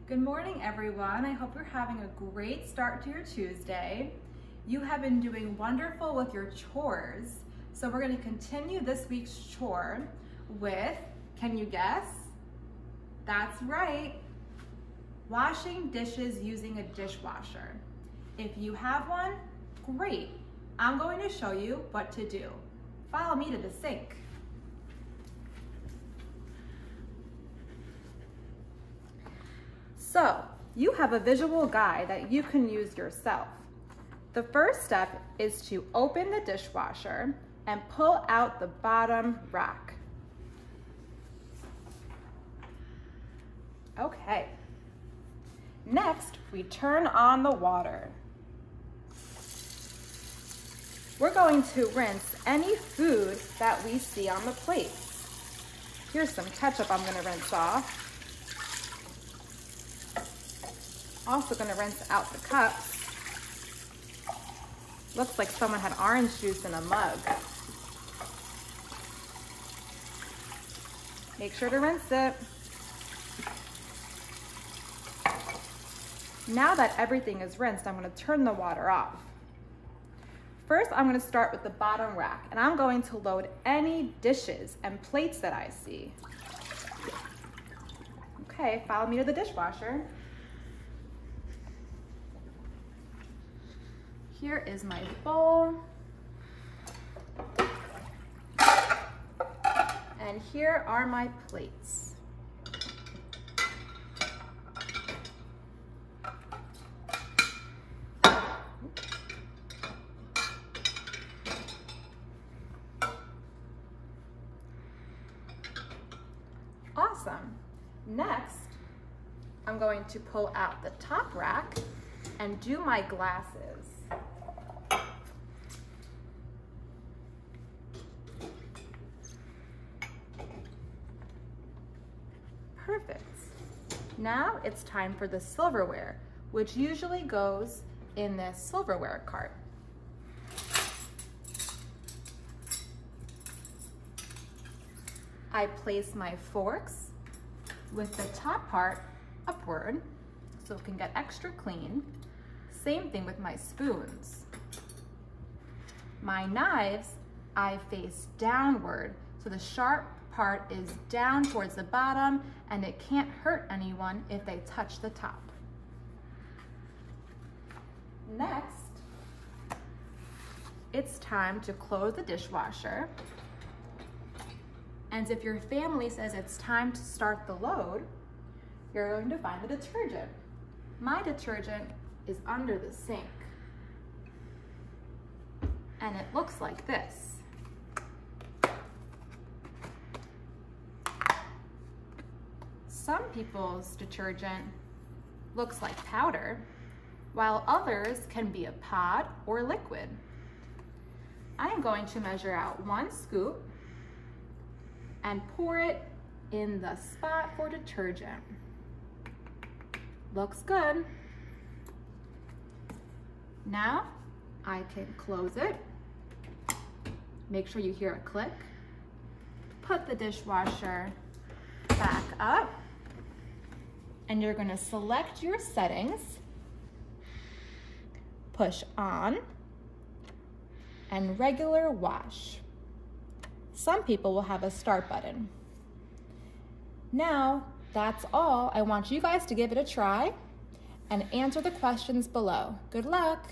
Good morning, everyone. I hope you're having a great start to your Tuesday. You have been doing wonderful with your chores. So we're going to continue this week's chore with, can you guess? That's right, washing dishes using a dishwasher. If you have one, great. I'm going to show you what to do. Follow me to the sink. So, you have a visual guide that you can use yourself. The first step is to open the dishwasher and pull out the bottom rack. Okay. Next, we turn on the water. We're going to rinse any food that we see on the plate. Here's some ketchup I'm going to rinse off. Also going to rinse out the cups. Looks like someone had orange juice in a mug. Make sure to rinse it. Now that everything is rinsed, I'm going to turn the water off. First, I'm going to start with the bottom rack, and I'm going to load any dishes and plates that I see. Okay, follow me to the dishwasher. Here is my bowl. And here are my plates. Awesome. Next, I'm going to pull out the top rack and do my glasses. Perfect. Now it's time for the silverware, which usually goes in this silverware cart. I place my forks with the top part upward so it can get extra clean. Same thing with my spoons. My knives, I face downward so the sharp part is down towards the bottom and it can't hurt anyone if they touch the top. Next, it's time to close the dishwasher. And if your family says it's time to start the load, you're going to find the detergent. My detergent is under the sink. And it looks like this. Some people's detergent looks like powder, while others can be a pod or liquid. I am going to measure out 1 scoop and pour it in the spot for detergent. Looks good. Now I can close it. Make sure you hear a click. Put the dishwasher back up. And you're going to select your settings, push on, and regular wash. Some people will have a start button. Now, that's all. I want you guys to give it a try and answer the questions below. Good luck.